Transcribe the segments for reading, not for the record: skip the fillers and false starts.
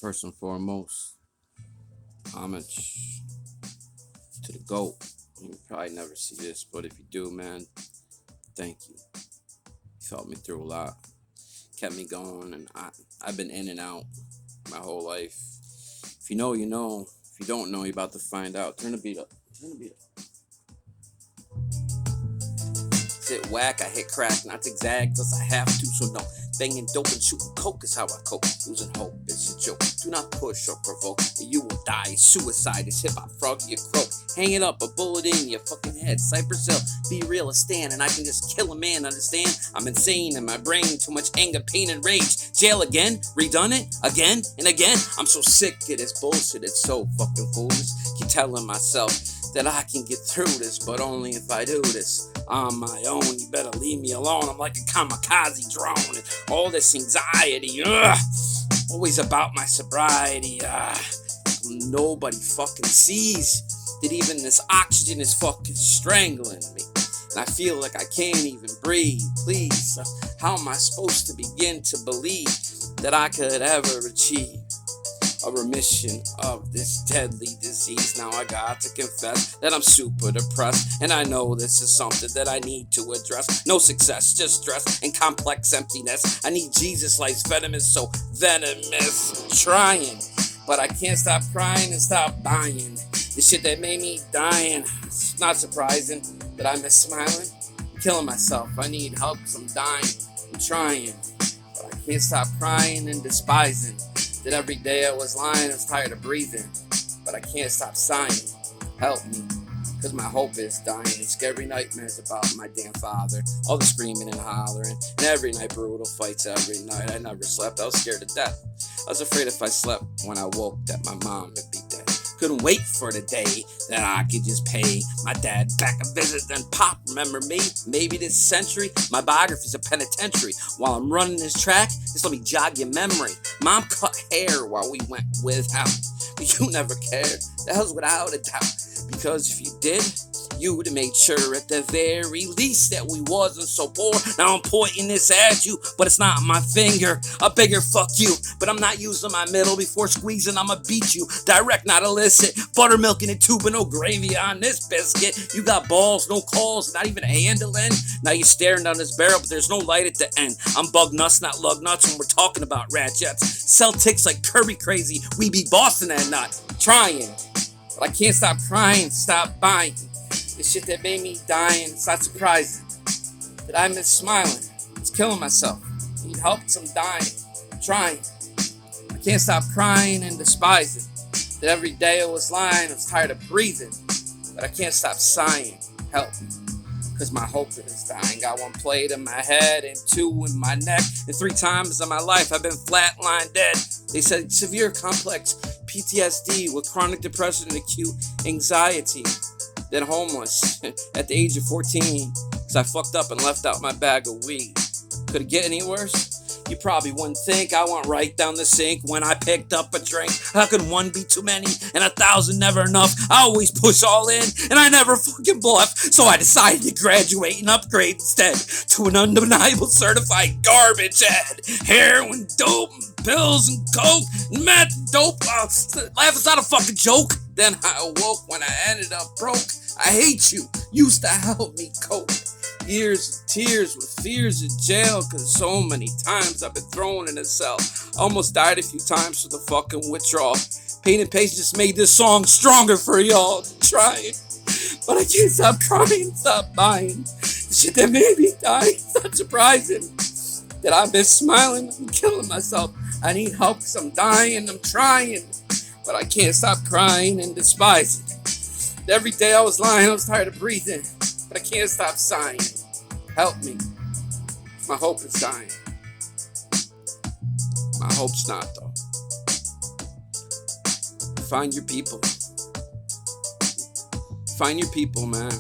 First and foremost, homage to the GOAT. You probably never see this, but if you do, man, thank you. You helped me through a lot, kept me going, and I've been in and out my whole life. If you know, you know. If you don't know, you're about to find out. Turn the beat up. Turn the beat up. Hit whack, I hit crack, not zigzag, cause I have to, so no. Banging dope and shooting coke is how I cope. Losing hope is a joke. Do not push or provoke, or you will die. Suicide is hip hop, frog you croak. Hang it up, a bullet in your fucking head. Cypress Hill, be real or stand, and I can just kill a man, understand? I'm insane in my brain, too much anger, pain, and rage. Jail again, redone it, again and again. I'm so sick of this bullshit, it's so fucking foolish. Keep telling myself that I can get through this, but only if I do this on my own. You better leave me alone. I'm like a kamikaze drone. And all this anxiety, always about my sobriety. Nobody fucking sees that even this oxygen is fucking strangling me. And I feel like I can't even breathe. Please, how am I supposed to begin to believe that I could ever achieve a remission of this deadly disease? Now I got to confess that I'm super depressed, and I know this is something that I need to address. No success, just stress and complex emptiness. I need Jesus, life's venomous, so venomous. Trying, but I can't stop crying and stop buying the shit that made me dying. It's not surprising that I miss smiling. I'm killing myself, I need help cause I'm dying. I'm trying, but I can't stop crying and despising that every day I was lying, I was tired of breathing, but I can't stop sighing. Help me, cause my hope is dying. And scary nightmares about my damn father, all the screaming and hollering, and every night brutal fights every night. I never slept, I was scared to death. I was afraid if I slept when I woke that my mom would be dead. Couldn't wait for the day that I could just pay my dad back a visit, then pop, remember me? Maybe this century, my biography's a penitentiary. While I'm running this track, just let me jog your memory. Mom cut hair while we went without, but you never cared. That was without a doubt, because if you did, you would have made sure at the very least that we wasn't so poor. Now I'm pointing this at you, but it's not my finger. A bigger fuck you, but I'm not using my middle. Before squeezing, I'ma beat you. Direct, not illicit. Buttermilk in a tube and no gravy on this biscuit. You got balls, no calls, not even a handling. Now you're staring down this barrel, but there's no light at the end. I'm bug nuts, not lug nuts when we're talking about rat jets. Sell ticks like Kirby crazy. We be bossing that nut. Trying, but I can't stop crying, stop buying the shit that made me dying. It's not surprising that I miss smiling. It's killing myself. I need help cause I'm dying. I'm trying. I can't stop crying and despising that every day I was lying. I was tired of breathing, but I can't stop sighing. Help me, cause my hope is dying. Got one plate in my head and two in my neck, and 3 times in my life I've been flatline dead. They said severe complex PTSD with chronic depression and acute anxiety. Then homeless at the age of 14, cause I fucked up and left out my bag of weed. Could it get any worse? You probably wouldn't think. I went right down the sink when I picked up a drink. How could one be too many and 1,000 never enough? I always push all in and I never fucking bluff. So I decided to graduate and upgrade instead to an undeniable certified garbage head. Heroin, dope, pills and coke, and meth, dope. Laugh is not a fucking joke. Then I awoke when I ended up broke. I hate you, used to help me cope. Years of tears with fears of jail, cause so many times I've been thrown in a cell. Almost died a few times for the fucking withdrawal. Pain and patience just made this song stronger for y'all. Trying, but I can't stop crying, stop buying the shit that made me die. It's not surprising that I've been smiling. I'm killing myself. I need help cause I'm dying. I'm trying, but I can't stop crying and despising. Every day I was lying, I was tired of breathing, but I can't stop sighing. Help me. My hope is dying. My hope's not, though. Find your people. Find your people, man.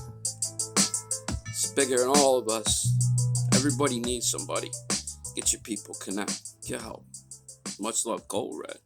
It's bigger than all of us. Everybody needs somebody. Get your people, connect, get help. Much love, Gold Red.